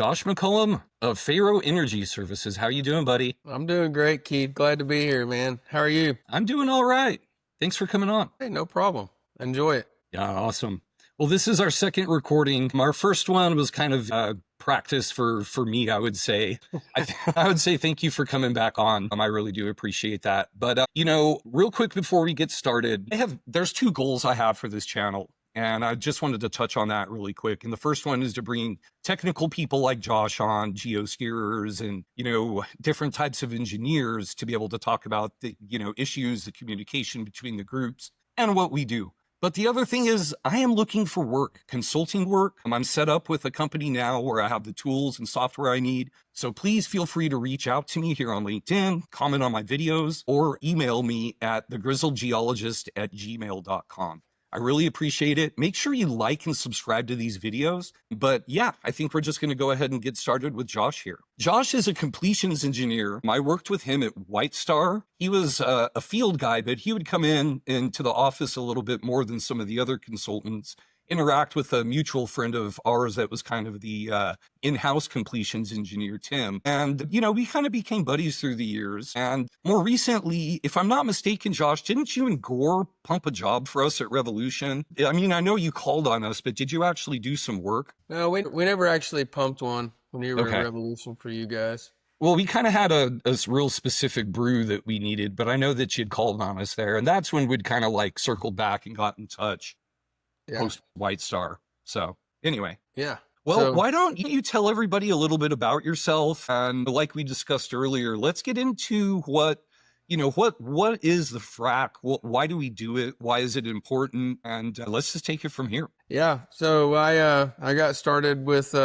Josh McCollom of Pharaoh Energy Services. How you doing, buddy? I'm doing great, Keith. Glad to be here, man. How are you? I'm doing all right. Thanks for coming on. Hey, no problem. Enjoy it. Yeah, awesome. Well, this is our second recording. Our first one was kind of practice for me, I would say. I would say thank you for coming back on. I really do appreciate that. But, real quick before we get started, there's two goals I have for this channel. And I just wanted to touch on that really quick. And the first one is to bring technical people like Josh on, geosteerers and, different types of engineers to be able to talk about the, issues, the communication between the groups and what we do. But the other thing is I am looking for work, consulting work. I'm set up with a company now where I have the tools and software I need. So please feel free to reach out to me here on LinkedIn, comment on my videos, or email me at thegrizzledgeologist@gmail.com. I really appreciate it. Make sure you like and subscribe to these videos. But yeah, I think we're just going to go ahead and get started with Josh here. Josh is a completions engineer. I worked with him at White Star. He was a field guy, but he would come into the office a little bit more than some of the other consultants, interact with a mutual friend of ours that was kind of the in-house completions engineer, Tim. And, we kind of became buddies through the years. And more recently, if I'm not mistaken, Josh, didn't you and Gore pump a job for us at Revolution? I mean, I know you called on us, but did you actually do some work? No, we never actually pumped one when you were Okay. at Revolution for you guys. Well, we kind of had a real specific brew that we needed, but I know that you'd called on us there. And that's when we'd kind of like circled back and got in touch. Yeah. Post White Star. So anyway. Yeah. Well, why don't you tell everybody a little bit about yourself? And like we discussed earlier, let's get into what is the frac? Why do we do it? Why is it important? And let's just take it from here. Yeah. So I got started with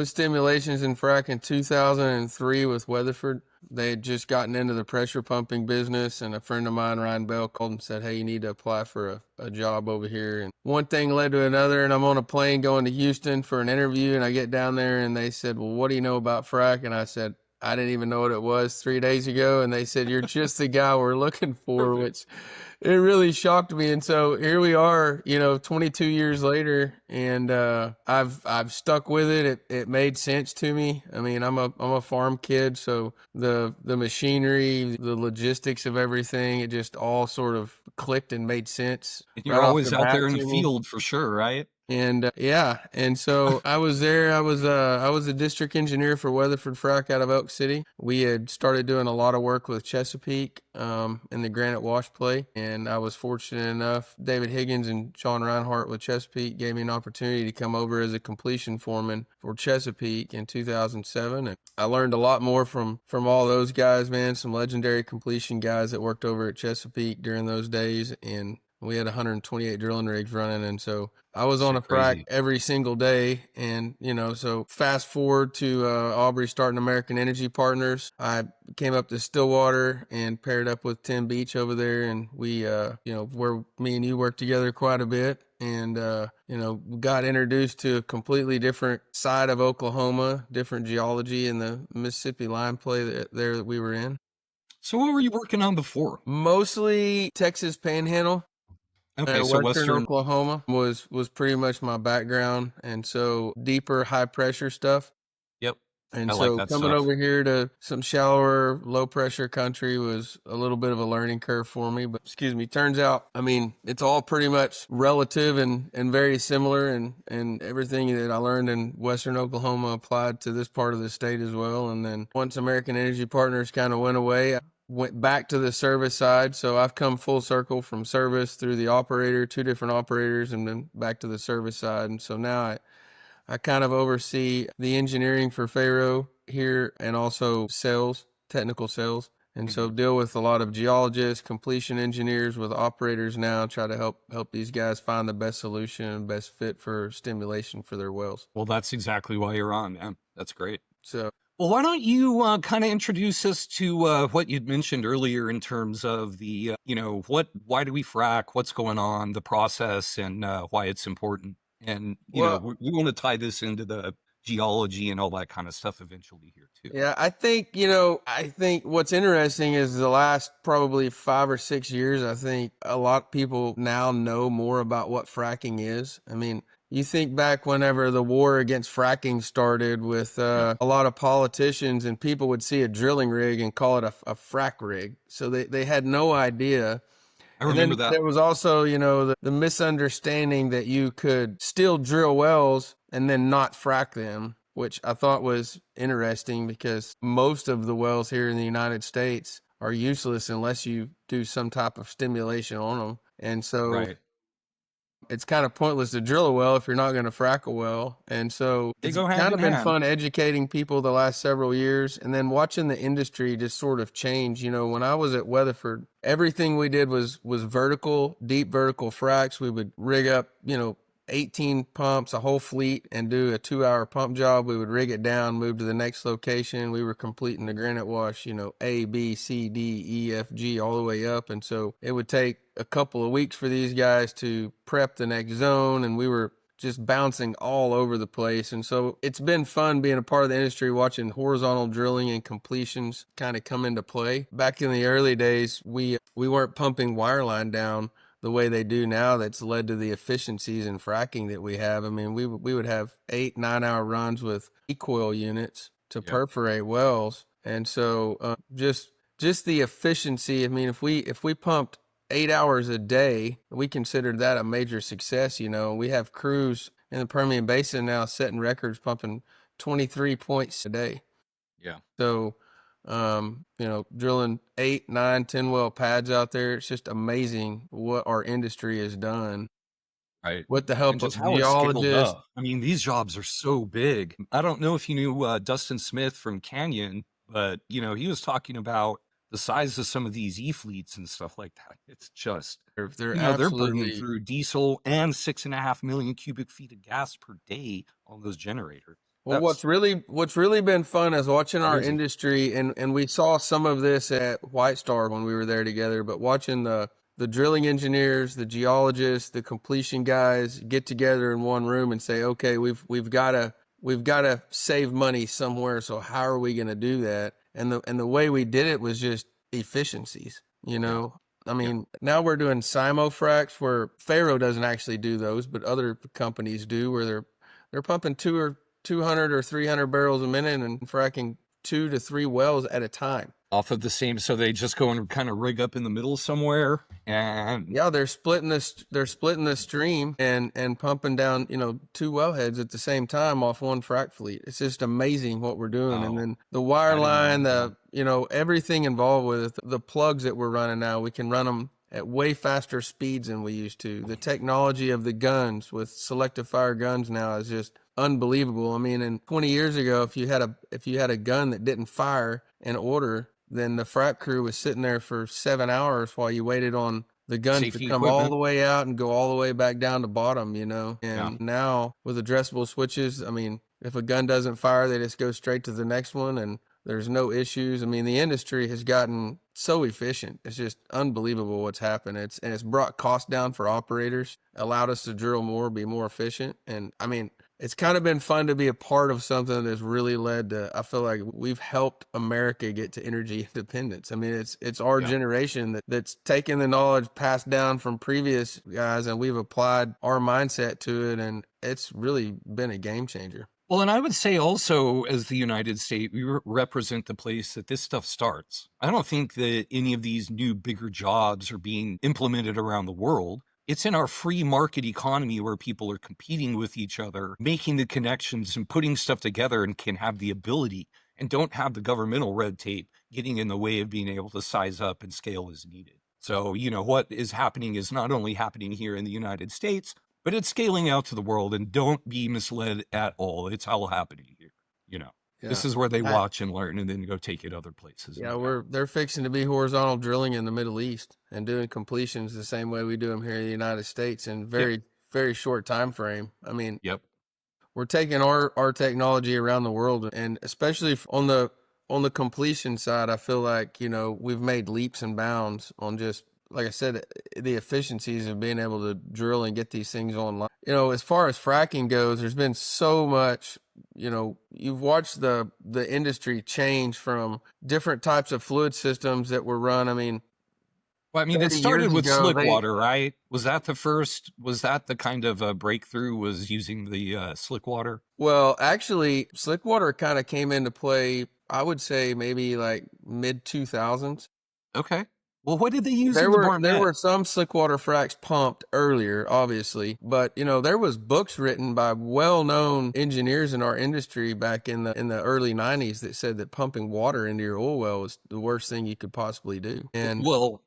stimulations in frac in 2003 with Weatherford. They had just gotten into the pressure pumping business, and a friend of mine, Ryan Bell, called and said, hey, you need to apply for a job over here. And one thing led to another, and I'm on a plane going to Houston for an interview, and I get down there, and they said, well, what do you know about frac? And I said, I didn't even know what it was 3 days ago. And they said, you're just the guy we're looking for, which it really shocked me. And so here we are, 22 years later, and I've stuck with it. It made sense to me. I mean, I'm a farm kid, so the machinery, the logistics of everything, it just all sort of clicked and made sense. And you're always out there in the field for sure, right? And and so I was there. I was a district engineer for Weatherford Frac out of Elk City. We had started doing a lot of work with Chesapeake in the Granite Wash play, and I was fortunate enough. David Higgins and Sean Reinhart with Chesapeake gave me an opportunity to come over as a completion foreman for Chesapeake in 2007, and I learned a lot more from all those guys, man. Some legendary completion guys that worked over at Chesapeake during those days, and we had 128 drilling rigs running, and so I was on a frac every single day. And, so fast forward to Aubrey starting American Energy Partners. I came up to Stillwater and paired up with Tim Beach over there, and we, where me and you worked together quite a bit. And, got introduced to a completely different side of Oklahoma, different geology in the Mississippi line play that we were in. So what were you working on before? Mostly Texas Panhandle. Okay, so Western Oklahoma was pretty much my background, and so deeper, high pressure stuff. Yep. And I so like that coming stuff. over here to some shallower, low pressure country was a little bit of a learning curve for me. But turns out, I mean, it's all pretty much relative and very similar, and everything that I learned in Western Oklahoma applied to this part of the state as well. And then once American Energy Partners kind of went away, went back to the service side. So I've come full circle from service through the operator, 2 different operators, and then back to the service side. And so now I kind of oversee the engineering for Pharaoh here, and also sales, technical sales. And so deal with a lot of geologists, completion engineers with operators now, try to help these guys find the best solution and best fit for stimulation for their wells. Well, that's exactly why you're on, man. That's great. So, well, why don't you kind of introduce us to what you'd mentioned earlier in terms of the, why do we frac, what's going on, the process, and why it's important. And, we want to tie this into the geology and all that kind of stuff eventually here too. Yeah, I think what's interesting is the last probably 5 or 6 years, I think a lot of people now know more about what fracking is. I mean, you think back whenever the war against fracking started with Yeah, a lot of politicians, and people would see a drilling rig and call it a frac rig. So they had no idea. I And remember then that. there was also, the misunderstanding that you could still drill wells and then not frack them, which I thought was interesting because most of the wells here in the United States are useless unless you do some type of stimulation on them. And so Right. it's kind of pointless to drill a well if you're not going to frack a well. And so They it's go hand kind in of been hand. fun educating people the last several years and then watching the industry just sort of change. When I was at Weatherford, everything we did was vertical, deep vertical fracks. We would rig up, 18 pumps, a whole fleet, and do a 2-hour pump job. We would rig it down, move to the next location. We were completing the Granite Wash, A, B, C, D, E, F, G, all the way up. And so it would take a couple of weeks for these guys to prep the next zone, and we were just bouncing all over the place. And so it's been fun being a part of the industry, watching horizontal drilling and completions kind of come into play. Back in the early days, we weren't pumping wireline down the way they do now. That's led to the efficiencies in fracking that we have. I mean, we would have 8-9 hour runs with e-coil units to Yep. perforate wells. And so just the efficiency. I mean, if we pumped 8 hours a day, we considered that a major success. We have crews in the Permian Basin now setting records pumping 23 points a day. Yeah. So, drilling 8, 9, 10 well pads out there, it's just amazing what our industry has done Right. with the And help just of how it's scaled geologists. up. I mean, these jobs are so big. I don't know if you knew Dustin Smith from Canyon, but he was talking about the size of some of these e-fleets and stuff like that. It's just, They're they're burning absolutely. through diesel and 6.5 million cubic feet of gas per day on those generators. Well, That's what's really been fun is watching our crazy. industry, and we saw some of this at White Star when we were there together, but watching the drilling engineers, the geologists, the completion guys get together in one room and say, okay, we've got to save money somewhere. So how are we going to do that? And the way we did it was just efficiencies. Yeah. I Yeah. mean, now we're doing simul-fracs where Pharaoh doesn't actually do those, but other companies do, where they're pumping 200 or 300 barrels a minute and fracking 2 to 3 wells at a time. Off of the same, so they just go and kind of rig up in the middle somewhere and Yeah, they're splitting the stream and pumping down, 2 wellheads at the same time off one frac fleet. It's just amazing what we're doing. And wow, then the I didn't know wireline, that. everything involved with it, the plugs that we're running now, we can run them at way faster speeds than we used to. The technology of the guns with selective fire guns now is just unbelievable. I mean, and 20 years ago, if you had a gun that didn't fire in order, then the frac crew was sitting there for 7 hours while you waited on the gun to Safety come all equipment. the way out and go all the way back down to bottom, Yeah. And now with addressable switches, I mean, if a gun doesn't fire, they just go straight to the next one and there's no issues. I mean, the industry has gotten so efficient. It's just unbelievable what's happened. It's brought costs down for operators, allowed us to drill more, be more efficient. And I mean, it's kind of been fun to be a part of something that's really led to, I feel like we've helped America get to energy independence. I mean, it's our Yeah. generation that's taken the knowledge passed down from previous guys and we've applied our mindset to it. And it's really been a game changer. Well, and I would say also, as the United States, we represent the place that this stuff starts. I don't think that any of these new, bigger jobs are being implemented around the world. It's in our free market economy where people are competing with each other, making the connections and putting stuff together and can have the ability and don't have the governmental red tape getting in the way of being able to size up and scale as needed. So, what is happening is not only happening here in the United States, but it's scaling out to the world, and don't be misled at all. It's all happening here. Yeah. This is where they I, watch and learn and then go take it other places, Yeah, no doubt. they're fixing to be horizontal drilling in the Middle East and doing completions the same way we do them here in the United States in Yep. very short time frame. I mean, Yep. we're taking our technology around the world, and especially on the completion side, I feel like we've made leaps and bounds on just like I said, the efficiencies of being able to drill and get these things online. As far as fracking goes, there's been so much. You've watched the industry change from different types of fluid systems that were run. I mean, Well, I mean, it 30 started years with ago, they slickwater, right? Was that the first? Was that the kind of breakthrough? Was using the slickwater? Well, actually, slickwater kind of came into play, I would say maybe like mid 2000s. Okay. Well, what did they use There in the were there Barnett? were some slickwater fracs pumped earlier, obviously, but there was books written by well-known engineers in our industry back in the early 90s that said that pumping water into your oil well was the worst thing you could possibly do. And Well,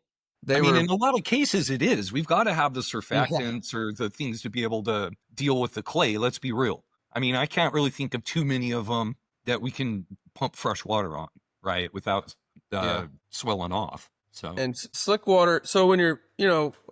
I they mean, were in a lot of cases, it is. We've got to have the yeah, surfactants or the things to be able to deal with the clay. Let's be real. I mean, I can't really think of too many of them that we can pump fresh water on, right, without yeah. swelling off. So, And slick water. So when you're,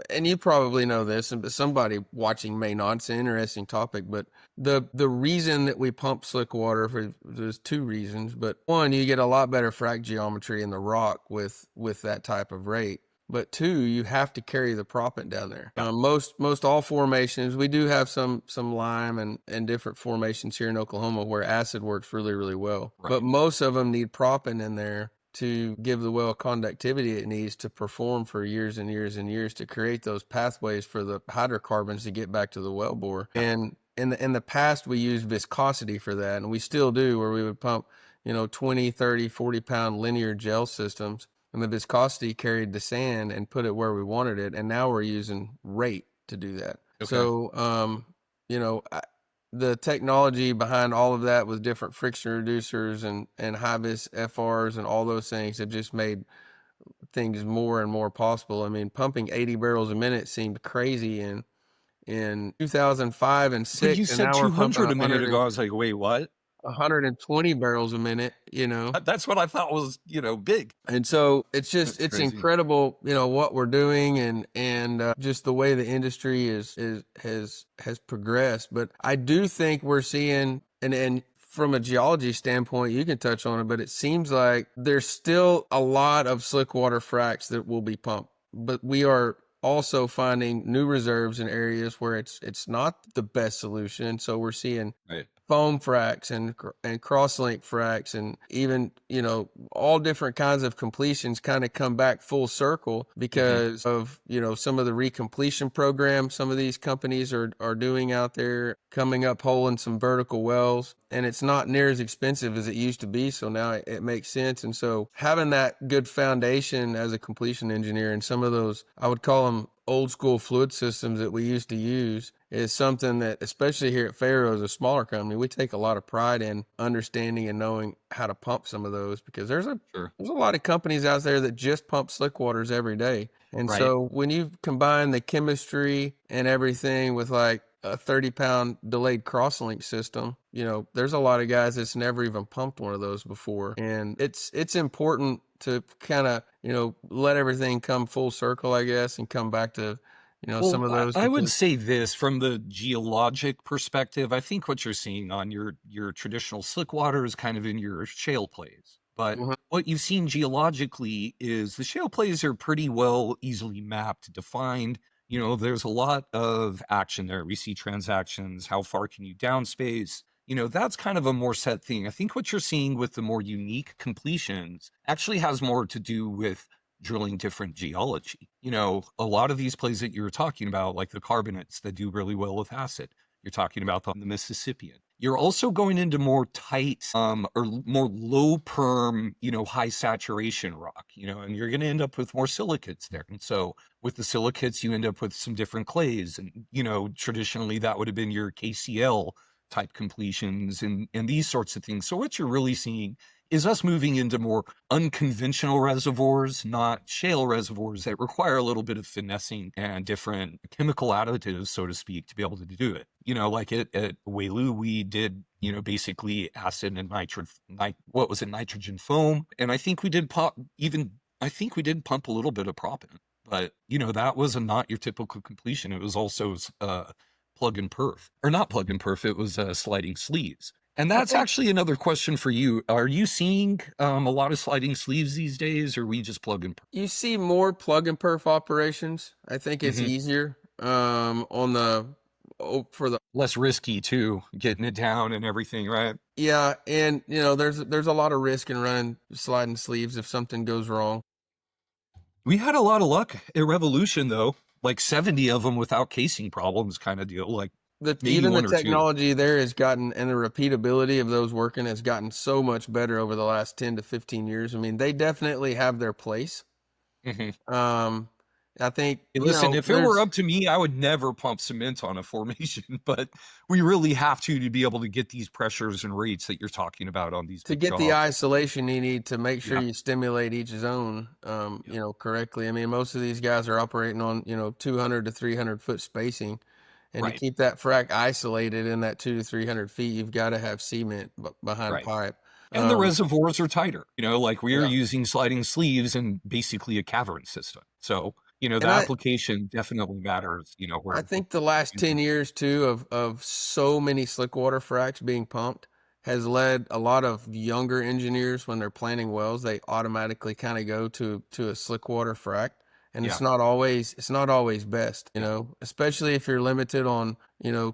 and you probably know this, but somebody watching may not. It's an interesting topic, but the reason that we pump slick water there's two reasons. But one, you get a lot better frac geometry in the rock with that type of rate. But two, you have to carry the proppant down there. yeah, Most all formations, we do have some lime and different formations here in Oklahoma where acid works really really well. But right. most of them need proppant in there to give the well conductivity it needs to perform for years and years and years to create those pathways for the hydrocarbons to get back to the wellbore. Yeah. And in the past, we used viscosity for that, and we still do, where we would pump, 20, 30, 40-pound linear gel systems, and the viscosity carried the sand and put it where we wanted it. And now we're using rate to do that. Okay. So, you know, the technology behind all of that with different friction reducers and high vis FRs and all those things have just made things more and more possible. I mean, pumping 80 barrels a minute seemed crazy in 2005 and But you 6, and said now we're pumping 200 a minute ago. I was like, wait, what? 120 barrels a minute. That's what I thought was, big. And so That's it's crazy. incredible, what we're doing and just the way the industry has progressed. But I do think we're seeing and from a geology standpoint, you can touch on it, but it seems like there's still a lot of slickwater fracs that will be pumped. But we are also finding new reserves in areas where it's not the best solution. So we're seeing Right. foam fracs and crosslink fracs and even all different kinds of completions kind of come back full circle Hmm. because of some of the recompletion programs some of these companies are doing out there, coming up hole in some vertical wells, and it's not near as expensive as it used to be, so now it makes sense. And so having that good foundation as a completion engineer and some of those, I would call them old school fluid systems that we used to use, is something that, especially here at Pharaoh as a smaller company, we take a lot of pride in understanding and knowing how to pump some of those, because Sure. there's a lot of companies out there that just pump slick waters every day. And Right. so when you combine the chemistry and everything with like a 30-pound delayed crosslink system, there's a lot of guys that's never even pumped one of those before. And it's important to kind of, let everything come full circle, I guess, and come back to, some Well, of those I would because say this from the geologic perspective. I think what you're seeing on your traditional slick water is kind of in your shale plays. But Mhm. what you've seen geologically is the shale plays are pretty well easily mapped, defined. There's a lot of action there. We see transactions. How far can you downspace? That's kind of a more set thing. I think what you're seeing with the more unique completions actually has more to do with drilling different geology. A lot of these plays that you're talking about, like the carbonates that do really well with acid, you're talking about the Mississippian. You're also going into more tight, or more low perm, high saturation rock, and you're going to end up with more silicates there. And so with the silicates, you end up with some different clays. And, traditionally that would have been your KCl type completions and these sorts of things. So what you're really seeing is us moving into more unconventional reservoirs, not shale reservoirs that require a little bit of finessing and different chemical additives, so to speak, to be able to do it. Like at Welu, we did, basically acid and what was it, nitrogen foam. And I think we did I think we did pump a little bit of proppant, but that was not your typical completion. It was also plug and perf, or not plug and perf. It was sliding sleeves. And I that's think actually another question for you. Are you seeing a lot of sliding sleeves these days, or we just plug and you see more plug and perf operations. I think perf? it's easier on the for the Less risky too, getting it down and everything, right? yeah, and there's a lot of risk in running sliding sleeves if something goes wrong. We had a lot of luck at Revolution, though, like 70 of them without casing problems kind of deal, like maybe Even the one or two. technology there has gotten, and the repeatability of those working has gotten so much better over the last 10 to 15 years. I mean, they definitely have their place. Mhm. Um, I think, Hey, listen, if it were there's up to me, I would never pump cement on a formation, but we really have to be able to get these pressures and rates that you're talking about on these to big get the jobs. isolation you need to make sure Yeah. you stimulate each zone, Yep. correctly. I mean, most of these guys are operating on, 200 to 300 foot spacing. And to Right. keep that frac isolated in that 2 to 300 feet, you've got to have cement behind Right. pipe. And the Um, reservoirs are tighter, like we are yeah. using sliding sleeves and basically a cavern system. So, the And application definitely matters, I where think the last 10 years too of so many slickwater fracs being pumped has led a lot of younger engineers when they're planning wells, they automatically kind of go to a slickwater frac. And yeah, it's not always best, yeah. especially if you're limited on,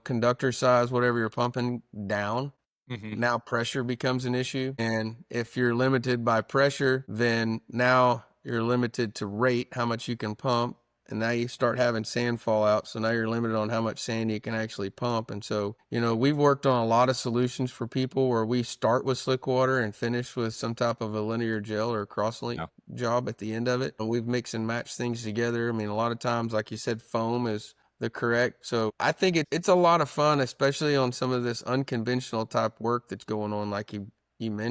conductor size, whatever you're pumping down. Hmm. Now pressure becomes an issue. And if you're limited by pressure, then now you're limited to rate, how much you can pump. And now you start having sand fall out. So now you're limited on how much sand you can actually pump. And so, we've worked on a lot of solutions for people where we start with slick water and finish with some type of a linear gel or crosslink Yeah. job at the end of it. And we've mixed and matched things together. I mean, a lot of times, like you said, foam is the correct. So I think it's a lot of fun, especially on some of this unconventional type work that's going on, like you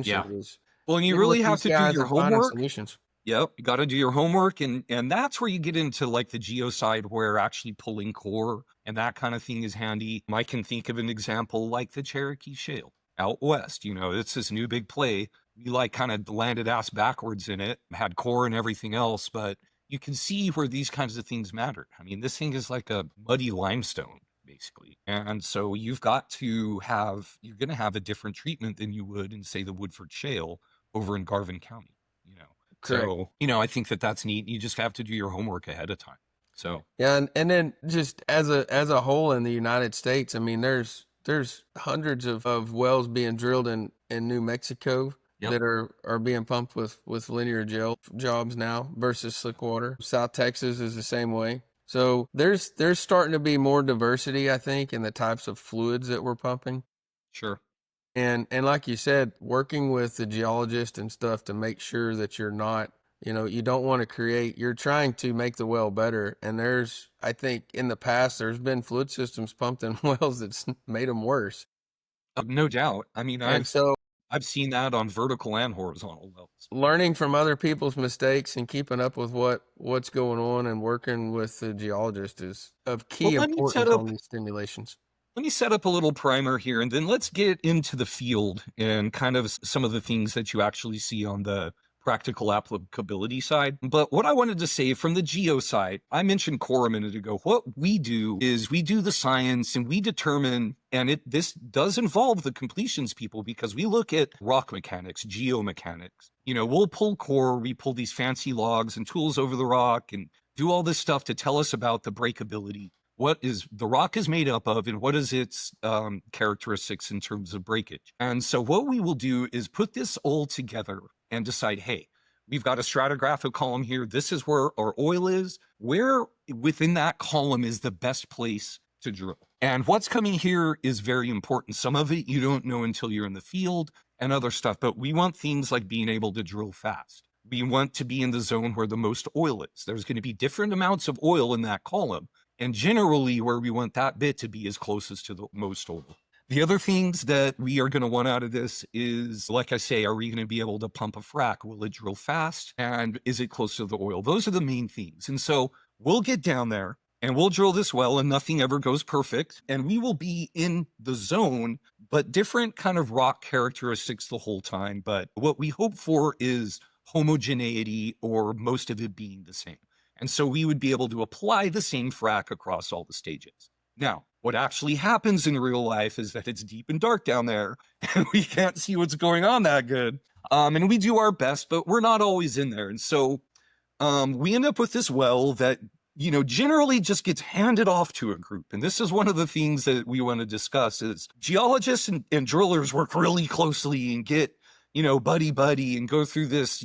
Yeah. mentioned, is Well, and you getting really with have these to do guys your and finding homework. solutions. Yep, you gotta do your homework, and that's where you get into, like, the geo side where actually pulling core and that kind of thing is handy. I can think of an example like the Cherokee Shale out west, it's this new big play. We, like, kinda landed ass backwards in it, had core and everything else, but you can see where these kinds of things matter. I mean, this thing is like a muddy limestone, basically, and so you're gonna have a different treatment than you would in, say, the Woodford Shale over in Garvin County, you know? Correct. So, I think that that's neat. You just have to do your homework ahead of time. So, Yeah, and then just as a whole in the United States, I mean, there's hundreds of wells being drilled in New Mexico yep, that are being pumped with linear gel jobs now versus slick water. South Texas is the same way. So there's starting to be more diversity, I think, in the types of fluids that we're pumping. sure. And like you said, working with the geologist and stuff to make sure that you're not, you don't want to you're trying to make the well better. And I think in the past, there's been fluid systems pumped in wells that's made them worse. No doubt. I mean, And I've so I've seen that on vertical and horizontal wells. learning from other people's mistakes and keeping up with what's going on and working with the geologist is of Well, key importance on these stimulations. let me set up a little primer here, and then let's get into the field and kind of some of the things that you actually see on the practical applicability side. But what I wanted to say from the geo side, I mentioned core a minute ago. What we do is we do the science and we determine, and this does involve the completions people because we look at rock mechanics, geomechanics. We'll pull core, we pull these fancy logs and tools over the rock and do all this stuff to tell us about the breakability, what is the rock is made up of, and what is its characteristics in terms of breakage. And so what we will do is put this all together and decide, hey, we've got a stratigraphic column here. This is where our oil is. Where within that column is the best place to drill? And what's coming here is very important. Some of it you don't know until you're in the field and other stuff, but we want things like being able to drill fast. We want to be in the zone where the most oil is. There's going to be different amounts of oil in that column. And generally, where we want that bit to be is closest to the most oil. The other things that we are going to want out of this is, like I say, are we going to be able to pump a frac? Will it drill fast? And is it close to the oil? Those are the main things. And so we'll get down there and we'll drill this well, and nothing ever goes perfect. And we will be in the zone, but different kind of rock characteristics the whole time. But what we hope for is homogeneity, or most of it being the same. And so we would be able to apply the same frac across all the stages. Now, what actually happens in real life is that it's deep and dark down there and we can't see what's going on that good. And we do our best, but we're not always in there. And so we end up with this well that, generally just gets handed off to a group. And this is one of the things that we want to discuss is geologists and drillers work really closely and get, buddy and go through this,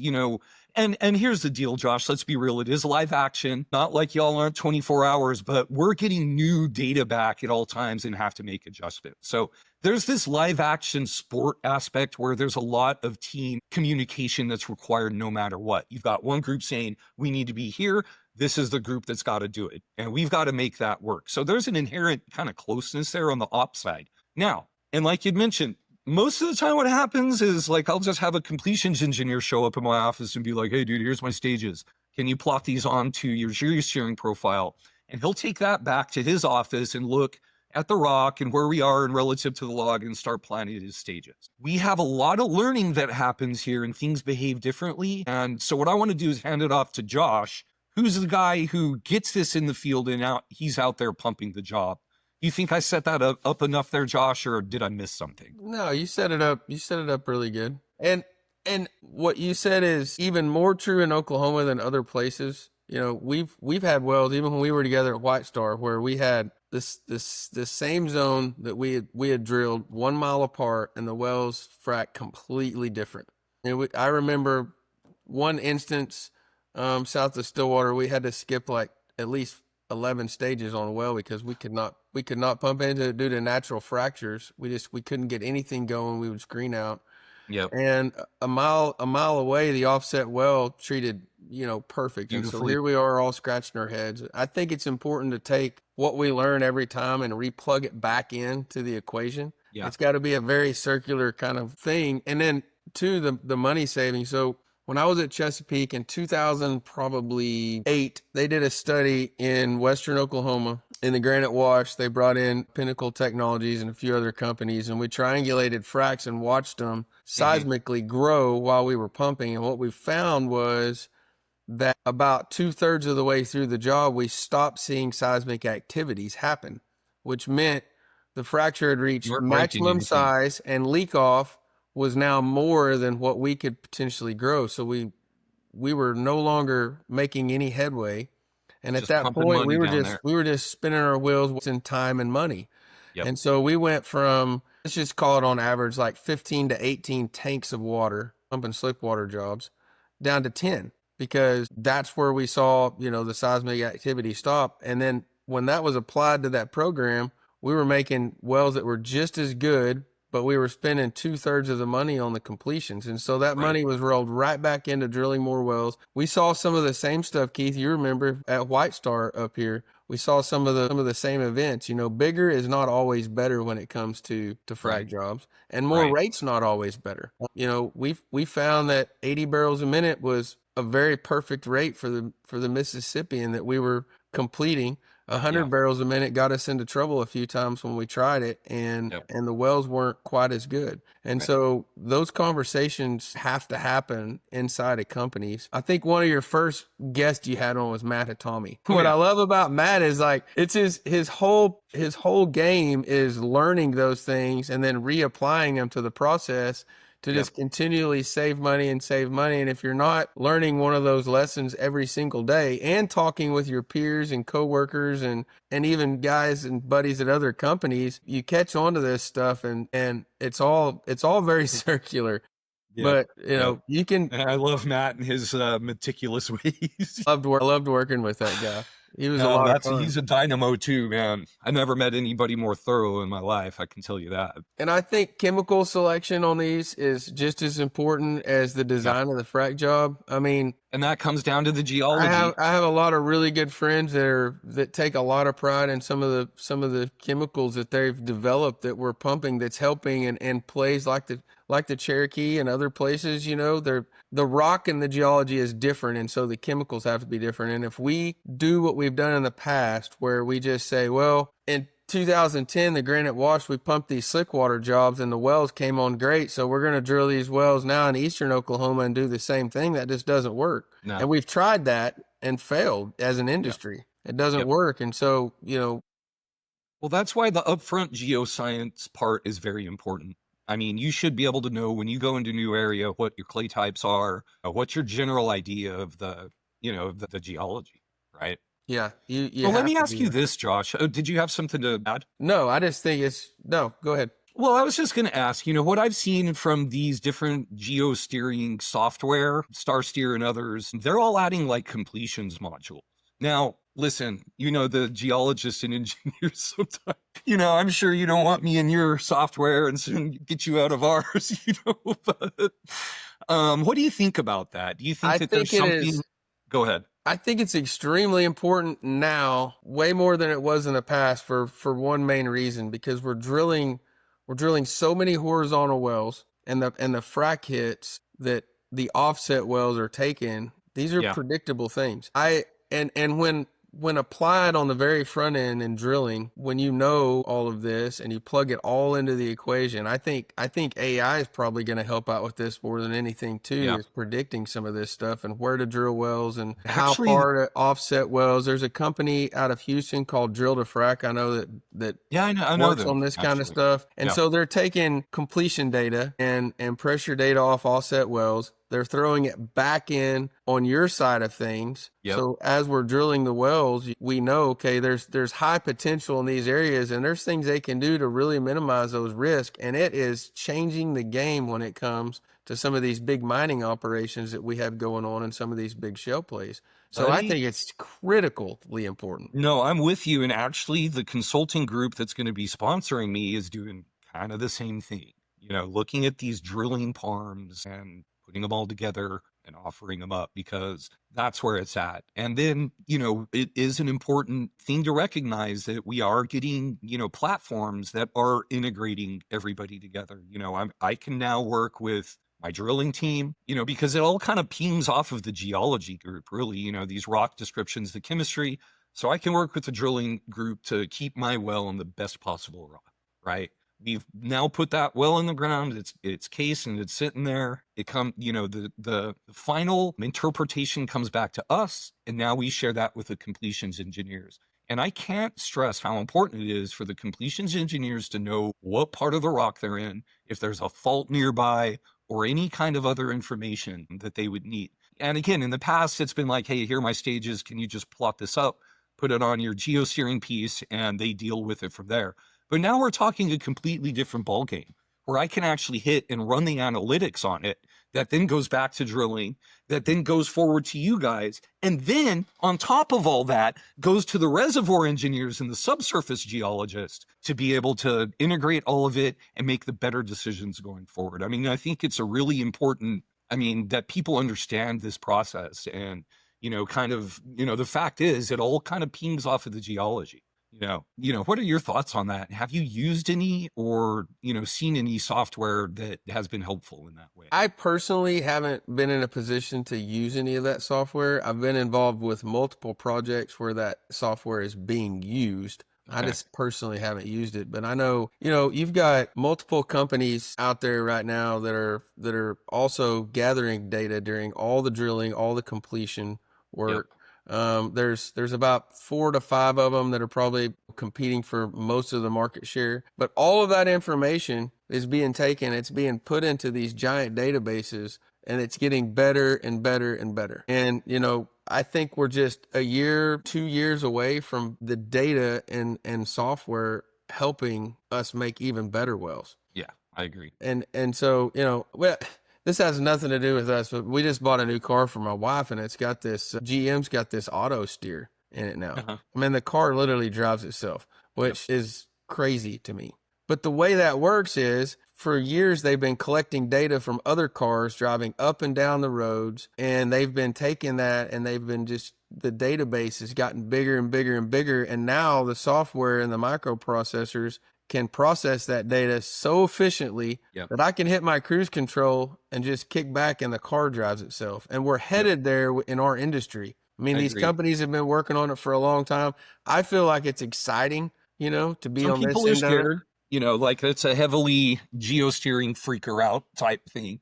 And here's the deal, Josh. Let's be real. It is live action. Not like y'all aren't 24 hours, but we're getting new data back at all times and have to make adjustments. So there's this live action sport aspect where there's a lot of team communication that's required no matter what. You've got one group saying, we need to be here. This is the group that's got to do it. And we've got to make that work. So there's an inherent kind of closeness there on the ops side. Now, and like you'd mentioned, most of the time what happens is like I'll just have a completions engineer show up in my office and be like, hey, dude, here's my stages. Can you plot these onto your geosharing profile? And he'll take that back to his office and look at the rock and where we are and relative to the log and start planning his stages. We have a lot of learning that happens here and things behave differently. And so what I want to do is hand it off to Josh, who's the guy who gets this in the field and he's out there pumping the job. You think I set that up enough there, Josh, or did I miss something? No, you set it up. You set it up really good. And what you said is even more true in Oklahoma than other places. You know, we've had wells even when we were together at White Star where we had this same zone that we had drilled 1 mile apart, and the wells fracked completely different. I remember one instance south of Stillwater, we had to skip like at least 11 stages on a well because we could not pump into it due to natural fractures. We couldn't get anything going. We would screen out. Yep. And a mile away, the offset well treated, perfect. And so here we are all scratching our heads. I think it's important to take what we learn every time and replug it back into the equation. Yeah. It's got to be a very circular kind of thing. And then two, the money saving. So when I was at Chesapeake in 2008, they did a study in Western Oklahoma in the Granite Wash. They brought in Pinnacle Technologies and a few other companies, and we triangulated fracs and watched them seismically grow while we were pumping. And what we found was that about 2/3 of the way through the job, we stopped seeing seismic activities happen, which meant the fracture had reached maximum size and leak off was now more than what we could potentially grow. So we were no longer making any headway. And at that point, we were just spinning our wheels in time and money. Yep. And so we went from, let's just call it on average, like 15 to 18 tanks of water, pumping slickwater jobs, down to 10, because that's where we saw, the seismic activity stop. And then when that was applied to that program, we were making wells that were just as good, but we were spending 2/3 of the money on the completions. And so that money was rolled right back into drilling more wells. We saw some of the same stuff, Keith, you remember at White Star up here. We saw some of the same events. Bigger is not always better when it comes to frac jobs, and more rate's not always better. We found that 80 barrels a minute was a very perfect rate for the Mississippian that we were completing. 100 barrels a minute got us into trouble a few times when we tried it, and the wells weren't quite as good. And so those conversations have to happen inside of companies. I think one of your first guests you had on was Matt Hatami. What I love about Matt is like it's his whole game is learning those things and then reapplying them to the process to just continually save money. And if you're not learning one of those lessons every single day and talking with your peers and coworkers and even guys and buddies at other companies, you catch on to this stuff and it's all very circular. But you can. And I love Matt and his meticulous ways. I loved working with that guy. He was a lot of fun. He's a dynamo too, man. I never met anybody more thorough in my life. I can tell you that. And I think chemical selection on these is just as important as the design of the frac job. I mean, and that comes down to the geology. I have a lot of really good friends that take a lot of pride in some of the chemicals that they've developed that we're pumping that's helping and plays like the Cherokee and other places. The rock and the geology is different, and so the chemicals have to be different. And if we do what we've done in the past, where we just say, well, in 2010, the Granite Wash, we pumped these slickwater jobs and the wells came on great, so we're going to drill these wells now in eastern Oklahoma and do the same thing, that just doesn't work. No. And we've tried that and failed as an industry. It doesn't work. And so, well, that's why the upfront geoscience part is very important. I mean, you should be able to know when you go into a new area what your clay types are, what's your general idea of the geology, right? Yeah. Well, let me ask you this, Josh. Did you have something to add? No, I just think go ahead. Well, I was just going to ask, what I've seen from these different geosteering software, Starsteer and others, they're all adding like completions modules. Now, listen, the geologists and engineers sometimes, I'm sure you don't want me in your software and soon get you out of ours, but what do you think about that? Do you think I that there's think it something? is. Go ahead. I think it's extremely important now, way more than it was in the past, for one main reason, because we're drilling so many horizontal wells, and the frac hits that the offset wells are taking. These are Yeah. predictable things. And when applied on the very front end in drilling, when you know all of this and you plug it all into the equation, I think AI is probably going to help out with this more than anything too, Yeah. is predicting some of this stuff and where to drill wells and how Actually, far to offset wells. There's a company out of Houston called Drill to Frac. I know that yeah, I know works them, on this kind of actually. stuff. And Yeah. so they're taking completion data and pressure data off offset wells. They're throwing it back in on your side of things. Yep. So as we're drilling the wells, we know, okay, there's high potential in these areas, and there's things they can do to really minimize those risks. And it is changing the game when it comes to some of these big mining operations that we have going on in some of these big shale plays. So I Buddy, think it's critically important. no, I'm with you. And actually, the consulting group that's going to be sponsoring me is doing kind of the same thing, looking at these drilling farms and putting them all together and offering them up because that's where it's at. And then, it is an important thing to recognize that we are getting, platforms that are integrating everybody together. I can now work with my drilling team, because it all kind of pings off of the geology group, really, these rock descriptions, the chemistry. So I can work with the drilling group to keep my well on the best possible rock, right? We've now put that well in the ground. It's cased and it's sitting there. It the final interpretation comes back to us, and now we share that with the completions engineers. And I can't stress how important it is for the completions engineers to know what part of the rock they're in, if there's a fault nearby, or any kind of other information that they would need. And again, in the past, it's been like, hey, here are my stages. Can you just plot this up, put it on your geosteering piece, and they deal with it from there. But now we're talking a completely different ballgame where I can actually hit and run the analytics on it that then goes back to drilling, that then goes forward to you guys. And then on top of all that goes to the reservoir engineers and the subsurface geologists to be able to integrate all of it and make the better decisions going forward. I mean, I think it's a really important, that people understand this process and, the fact is it all kind of pings off of the geology. What are your thoughts on that? Have you used any or, seen any software that has been helpful in that way? I personally haven't been in a position to use any of that software. I've been involved with multiple projects where that software is being used. I Okay. just personally haven't used it, but I know, you've got multiple companies out there right now that are also gathering data during all the drilling, all the completion Yep. work. There's about 4 to 5 of them that are probably competing for most of the market share, but all of that information is being taken, it's being put into these giant databases, and it's getting better and better and better. And I think we're just a year, 2 years away from the data and software helping us make even better wells. Yeah, I agree. And so, well, this has nothing to do with us, but we just bought a new car for my wife, and it's got this GM's got this auto steer in it now. Uh-huh. I mean, the car literally drives itself, Yep. which is crazy to me. But the way that works is, for years they've been collecting data from other cars driving up and down the roads, and they've been taking that, and they've been just, the database has gotten bigger and bigger and bigger, and now the software and the microprocessors can process that data so efficiently Yep. that I can hit my cruise control and just kick back and the car drives itself. And we're Yep. headed there in our industry. I mean, I these agree. companies have been working on it for a long time. I feel like it's exciting, to be Some on this people are end of it. scared, like it's a heavily geosteering freaker out type thing,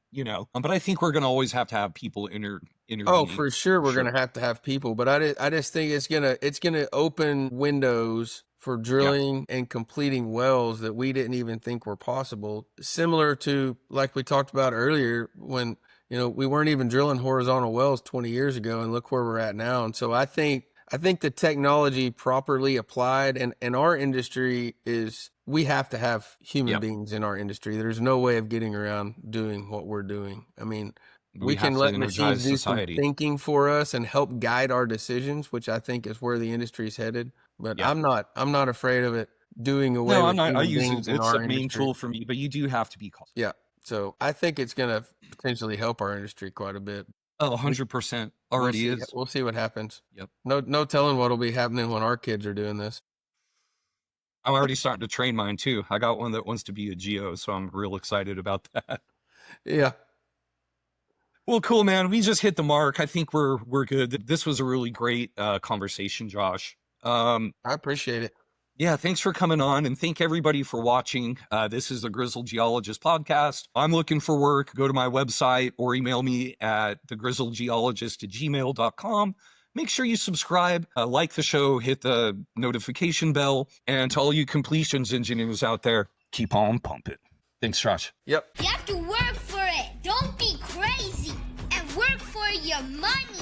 but I think we're going to always have to have people Oh, intervening. for sure, we're Sure. going to have people, but I just think it's gonna open windows for Yeah. drilling and completing wells that we didn't even think were possible. Similar to, like we talked about earlier, when we weren't even drilling horizontal wells 20 years ago, and look where we're at now. And so I think I think the technology properly applied, and our industry is, we have to have human Yep. beings in our industry. There's no way of getting around doing what we're doing. I mean, We we have can to let machines energize do some society. thinking for us and help guide our decisions, which I think is where the industry is headed. But Yeah. I'm not afraid of it doing away No, with I'm not. I human use beings it. in It's a our main industry. tool for me, but you do have to be cautious. Yeah. So I think it's going to potentially help our industry quite a bit. Oh, We- 100% We'll already see. is. We'll see what happens. Yep. No telling what'll be happening when our kids are doing this. I'm already starting to train mine too. I got one that wants to be a geo, so I'm real excited about that. Yeah. Well, cool, man. We just hit the mark. I think we're good. This was a really great conversation, Josh. I appreciate it. Yeah, thanks for coming on, and thank everybody for watching. This is the Grizzled Geologist podcast. I'm looking for work. Go to my website or email me at thegrizzledgeologist@gmail.com. Make sure you subscribe, like the show, hit the notification bell, and to all you completions engineers out there, keep on pumping. Thanks, Josh. Yep. You have to work for it. Don't be crazy. And work for your money.